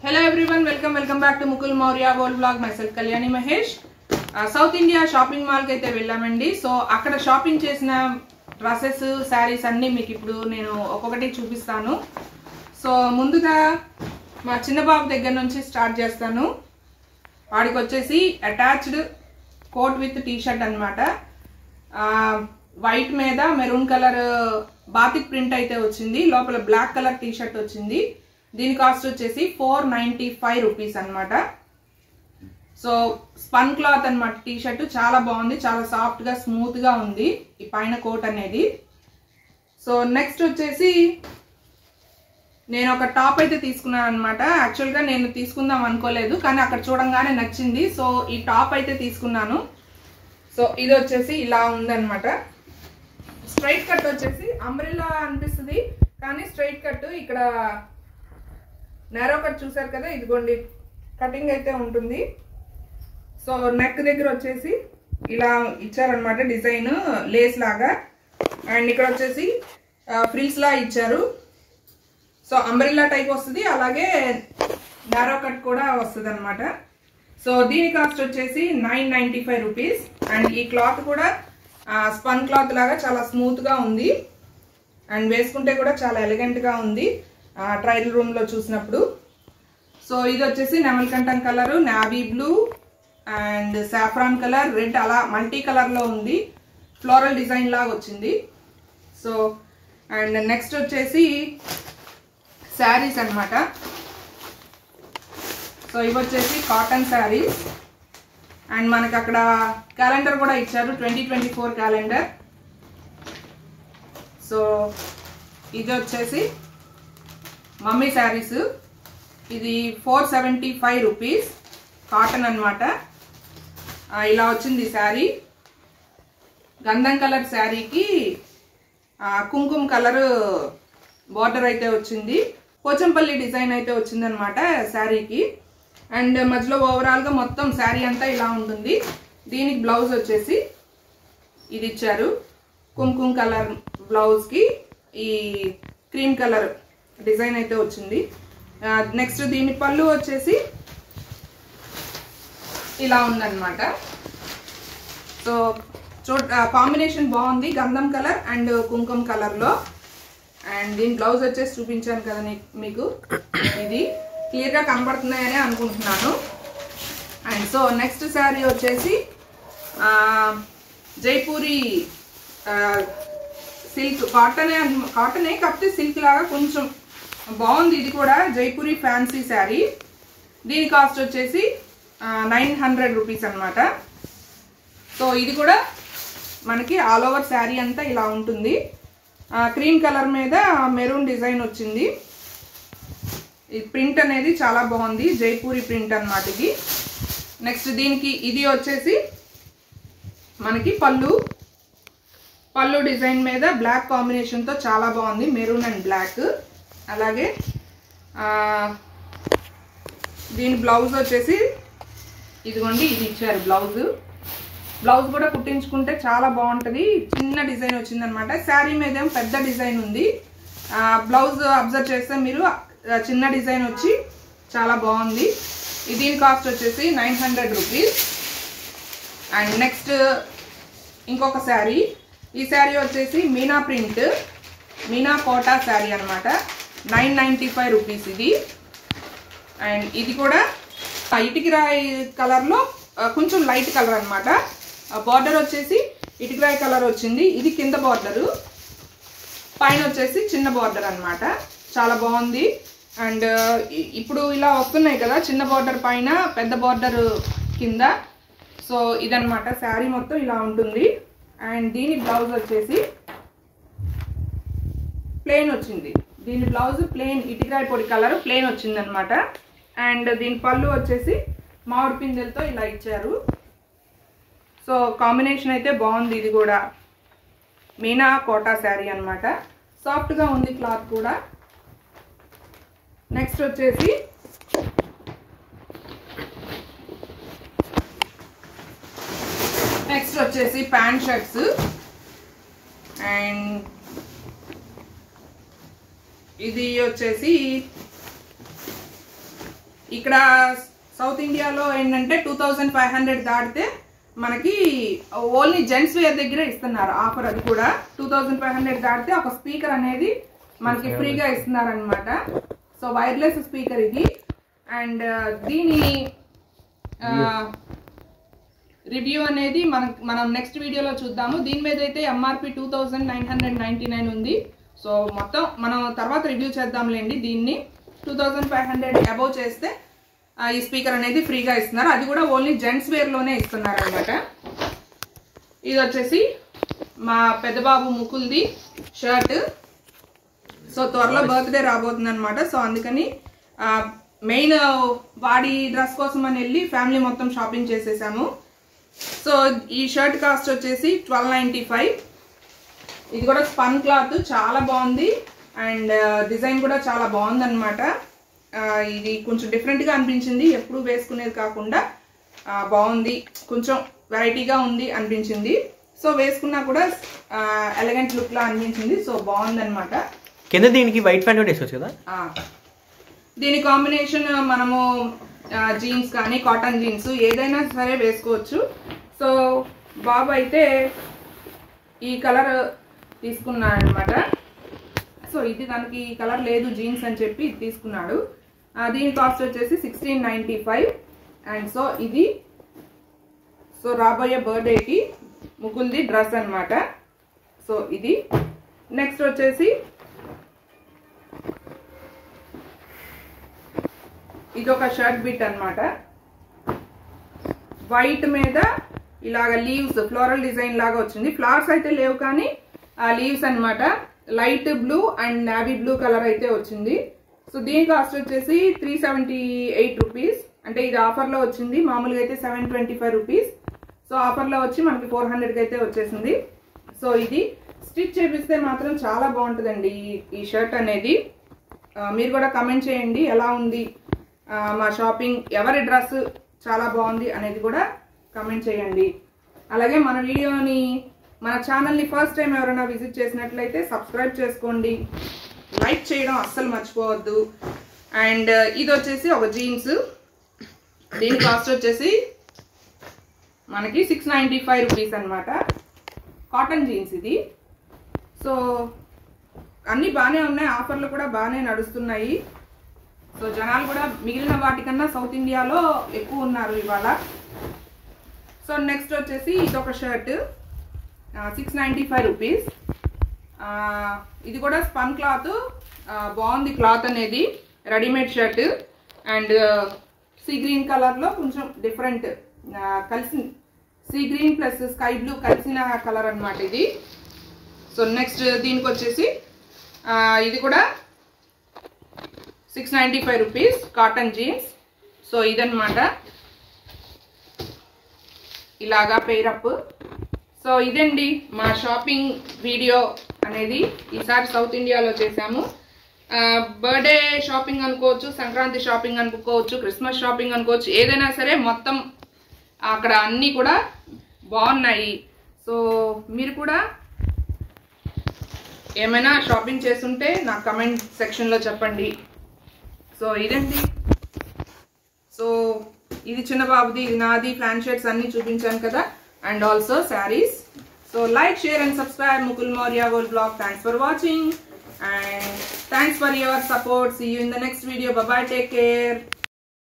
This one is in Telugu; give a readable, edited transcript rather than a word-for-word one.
Hello everyone, welcome back to Mukul Maurya World Vlog. Myself Kalyani Mahesh. South India shopping mall ki aithe vellamandi. So akkada shopping chesina dresses, sarees anni meeku ippudu nenu okokati chupistanu. So munduga ma chinna babu daggara nunchi start chestanu. Vaadiki vachesi attached coat with t-shirt annamata. White meeda maroon color batik print aithe vachindi, lopala black color t-shirt vachindi. దీని కాస్ట్ వచ్చేసి 495 రూపీస్ అన్నమాట. సో స్పన్ క్లాత్ అన్నమాట. టీ షర్ట్ చాలా బాగుంది, చాలా సాఫ్ట్ గా స్మూత్ గా ఉంది ఈ పైన కోట్ అనేది. సో నెక్స్ట్ వచ్చేసి నేను ఒక టాప్ అయితే తీసుకున్నాను అన్నమాట. యాక్చువల్ గా నేను తీసుకుందాం అనుకోలేదు, కానీ అక్కడ చూడంగానే నచ్చింది. సో ఈ టాప్ అయితే తీసుకున్నాను. సో ఇది వచ్చేసి ఇలా ఉందన్నమాట. స్ట్రైట్ కట్ వచ్చేసి అంబ్రెల్లా అనిపిస్తుంది, కానీ స్ట్రైట్ కట్ ఇక్కడ నేరో కట్ చూసారు కదా, ఇదిగోండి కటింగ్ అయితే ఉంటుంది. సో నెక్ దగ్గర వచ్చేసి ఇలా ఇచ్చారనమాట డిజైన్ లేస్ లాగా, అండ్ ఇక్కడ వచ్చేసి ఫ్రిల్స్ లా ఇచ్చారు. సో అంబ్రెల్లా టైప్ వస్తుంది, అలాగే నేరో కట్ కూడా వస్తుంది అనమాట. సో దీని కాస్ట్ వచ్చేసి 995 రూపీస్. అండ్ ఈ క్లాత్ కూడా స్పన్ క్లాత్ లాగా చాలా స్మూత్ గా ఉంది, అండ్ వేసుకుంటే కూడా చాలా ఎలిగెంట్ గా ఉంది ట్రయల్ రూమ్ లో చూసినప్పుడు. సో ఇది వచ్చేసి నెమల్కంఠం colour, navy blue and saffron colour, red, అలా మల్టీ కలర్ లో ఉంది. ఫ్లోరల్ డిజైన్ లాగా వచ్చింది. సో అండ్ నెక్స్ట్ వచ్చేసి శారీస్ అన్నమాట. సో ఇవి వచ్చేసి కాటన్ శారీస్, అండ్ మనకి అక్కడ క్యాలెండర్ కూడా ఇచ్చారు, 2024 క్యాలెండర్. సో ఇది వచ్చేసి మమ్మీ శారీస్. ఇది 475 రూపీస్, కాటన్ అన్నమాట. ఇలా వచ్చింది శారీ. గంధం కలర్ శారీకి కుంకుమ కలర్ బార్డర్ అయితే వచ్చింది. పోచంపల్లి డిజైన్ అయితే వచ్చింది అనమాట శారీకి. అండ్ మధ్యలో ఓవరాల్ గా మొత్తం శారీ అంతా ఇలా ఉంటుంది. దీనికి బ్లౌజ్ వచ్చేసి ఇది ఇచ్చారు, కుంకుమ కలర్ బ్లౌజ్ కి ఈ క్రీమ్ కలర్ డిజైన్ అయితే వచ్చింది. నెక్స్ట్ దీని పళ్ళు వచ్చేసి ఇలా ఉందన్నమాట. సో కాంబినేషన్ బాగుంది, గంధం కలర్ అండ్ కుంకుమ కలర్ లో. అండ్ దీని బ్లౌజ్ వచ్చేసి చూపించాను కదా మీకు, ఇది క్లియర్ గా కనబడుతున్నాయని అనుకుంటున్నాను. అండ్ సో నెక్స్ట్ శారీ వచ్చేసి జైపూరి సిల్క్, కాటనే కాకపోతే సిల్క్ లాగా కొంచెం బాగుంది. ఇది కూడా జైపూరి ఫ్యాన్సీ శారీ. దీని కాస్ట్ వచ్చేసి 900 రూపీస్ అనమాట. సో ఇది కూడా మనకి ఆల్ ఓవర్ శారీ అంతా ఇలా ఉంటుంది. క్రీమ్ కలర్ మీద మెరూన్ డిజైన్ వచ్చింది. ఈ ప్రింట్ అనేది చాలా బాగుంది, జైపూరి ప్రింట్ అన్నమాట ఇది. నెక్స్ట్ దీనికి ఇది వచ్చేసి మనకి పళ్ళు డిజైన్ మీద బ్లాక్ కాంబినేషన్తో చాలా బాగుంది, మెరూన్ అండ్ బ్లాక్. అలాగే దీని బ్లౌజ్ వచ్చేసి ఇదిగోండి, ఇది ఇచ్చారు బ్లౌజ్ కూడా కుట్టించుకుంటే చాలా బాగుంటుంది. చిన్న డిజైన్ వచ్చిందనమాట. శారీ మీద ఏమో పెద్ద డిజైన్ ఉంది. బ్లౌజ్ అబ్జర్వ్ చేస్తే మీరు చిన్న డిజైన్ వచ్చి చాలా బాగుంది. దీని కాస్ట్ వచ్చేసి 900 రూపీస్. అండ్ నెక్స్ట్ ఇంకొక శారీ. ఈ శారీ వచ్చేసి మీనా ప్రింట్, మీనా కోటా శారీ అనమాట. 995 రూపీస్ ఇది. అండ్ ఇది కూడా ఇటుకరాయి కలర్లో కొంచెం లైట్ కలర్ అనమాట. బార్డర్ వచ్చేసి ఇటుకరాయి కలర్ వచ్చింది. ఇది కింద బార్డరు, పైన వచ్చేసి చిన్న బార్డర్ అనమాట. చాలా బాగుంది. అండ్ ఇప్పుడు ఇలా వస్తున్నాయి కదా, చిన్న బార్డర్ పైన పెద్ద బార్డర్ కింద. సో ఇదనమాట శారీ మొత్తం ఇలా ఉంటుంది. అండ్ దీని బ్లౌజ్ వచ్చేసి ప్లెయిన్ వచ్చింది. దీని బ్లౌజ్ ప్లెయిన్ ఇటుకరాయి పొడి కలర్ ప్లెయిన్ వచ్చింది అనమాట. అండ్ దీని పళ్ళు వచ్చేసి మామిడి పిందెలతో ఇలా ఇచ్చారు. సో కాంబినేషన్ అయితే బాగుంది. ఇది కూడా మీనా కోటా శారీ అనమాట. సాఫ్ట్గా ఉంది క్లాత్ కూడా. నెక్స్ట్ వచ్చేసి ప్యాంట్ షర్ట్స్. అండ్ ఇది వచ్చేసి ఇక్కడ సౌత్ ఇండియాలో ఏంటంటే 2500 దాటితే మనకి ఓన్లీ జెంట్స్ వేర్ దగ్గర ఇస్తున్నారు ఆఫర్. అది కూడా 2500 దాటితే ఒక స్పీకర్ అనేది మనకి ఫ్రీగా ఇస్తున్నారు అనమాట. సో వైర్లెస్ స్పీకర్ ఇది. అండ్ దీని రివ్యూ అనేది మనం నెక్స్ట్ వీడియోలో చూద్దాము. దీని మీద అయితే ఎంఆర్పి 2999 ఉంది. సో మొత్తం మనం తర్వాత రివ్యూ చేద్దాంలేండి. దీన్ని 2500 అబౌవ్ చేస్తే ఈ స్పీకర్ అనేది ఫ్రీగా ఇస్తున్నారు. అది కూడా ఓన్లీ జెంట్స్ వేర్లోనే ఇస్తున్నారు అనమాట. ఇది వచ్చేసి మా పెద్ద బాబు ముకుల్ది షర్ట్. సో త్వరలో బర్త్డే రాబోతుంది అనమాట. సో అందుకని మెయిన్ వాడి డ్రెస్ కోసం అని వెళ్ళి ఫ్యామిలీ మొత్తం షాపింగ్ చేసేసాము. సో ఈ షర్ట్ కాస్ట్ వచ్చేసి 1295. ఇది కూడా స్పన్ క్లాత్, చాలా బాగుంది. అండ్ డిజైన్ కూడా చాలా బాగుంది అనమాట. ఇది కొంచెం డిఫరెంట్గా అనిపించింది, ఎప్పుడు వేసుకునేది కాకుండా బాగుంది, కొంచెం వెరైటీగా ఉంది అనిపించింది. సో వేసుకున్నా కూడా ఎలిగెంట్ లుక్ లా అనిపించింది. సో బాగుంది అనమాట. కింద దీనికి వైట్ ప్యాంట్ వేసుకోవచ్చు కదా. దీని కాంబినేషన్ మనము జీన్స్ కానీ కాటన్ జీన్స్ ఏదైనా సరే వేసుకోవచ్చు. సో బాబు అయితే ఈ కలర్ తీసుకున్నాడు అనమాట. సో ఇది దానికి కలర్ లేదు జీన్స్ అని చెప్పి ఇది తీసుకున్నాడు. దీని కాస్ట్ వచ్చేసి 1695. అండ్ సో ఇది రాబోయే బర్త్డేకి ముకుల్ది డ్రెస్ అనమాట. సో ఇది నెక్స్ట్ వచ్చేసి ఇది ఒక షర్ట్ బిట్ అనమాట. వైట్ మీద ఇలాగ లీవ్స్ ఫ్లోరల్ డిజైన్ లాగా వచ్చింది. ఫ్లవర్స్ అయితే లేవు కానీ లీవ్స్ అనమాట. Light blue and navy blue colour అయితే వచ్చింది. సో దీని కాస్ట్ వచ్చేసి 378 రూపీస్. అంటే ఇది ఆఫర్లో వచ్చింది. మామూలుగా అయితే 725 రూపీస్. సో ఆఫర్లో వచ్చి మనకి 400కి అయితే వచ్చేసింది. సో ఇది స్టిచ్ చేపిస్తే మాత్రం చాలా బాగుంటుందండి ఈ షర్ట్ అనేది. మీరు కూడా కమెంట్ చేయండి ఎలా ఉంది మా షాపింగ్, ఎవరి డ్రెస్ చాలా బాగుంది అనేది కూడా కమెంట్ చేయండి. అలాగే మన వీడియోని, మన ఛానల్ని ఫస్ట్ టైం ఎవరైనా విజిట్ చేసినట్లయితే సబ్స్క్రైబ్ చేసుకోండి, లైక్ చేయడం అస్సలు మర్చిపోవద్దు. అండ్ ఇది వచ్చేసి ఒక జీన్స్. దీని కాస్ట్ వచ్చేసి మనకి 695 రూపీస్ అనమాట. కాటన్ జీన్స్ ఇది. సో అన్నీ బాగానే ఉన్నాయి, ఆఫర్లు కూడా బాగానే నడుస్తున్నాయి. సో జనాలు కూడా మిగిలిన వాటికన్నా సౌత్ ఇండియాలో ఎక్కువ ఉన్నారు ఇవాళ. సో నెక్స్ట్ వచ్చేసి ఇదొక షర్ట్ 695 రూపీస్. ఇది కూడా స్పన్ క్లాత్, బాగుంది క్లాత్ అనేది. Readymade shirt and sea green కలర్లో కొంచెం డిఫరెంట్ కలిసి sea green plus sky blue కలిసిన కలర్ అనమాట ఇది. సో నెక్స్ట్ దీనికి వచ్చేసి ఇది కూడా 695 రూపీస్ కాటన్ జీన్స్. సో ఇదన్నమాట, ఇలాగా పేరప్. సో ఇదండి మా షాపింగ్ వీడియో అనేది. ఈసారి సౌత్ ఇండియాలో చేసాము. బర్త్డే షాపింగ్ అనుకోవచ్చు, సంక్రాంతి షాపింగ్ అనుకోవచ్చు, క్రిస్మస్ షాపింగ్ అనుకోవచ్చు, ఏదైనా సరే మొత్తం అక్కడ అన్నీ కూడా బాగున్నాయి. సో మీరు కూడా ఏమైనా షాపింగ్ చేస్తుంటే నాకు కమెంట్ సెక్షన్లో చెప్పండి. సో ఇదండి. సో ఇది చిన్న బాబుది, ఇది నాది, ఫ్లాన్ షర్ట్స్ అన్నీ చూపించాను కదా. And also saris. So like, share and subscribe Mukul Maurya World Vlog. Thanks for watching and thanks for your support. See you in the next video. Bye bye, take care.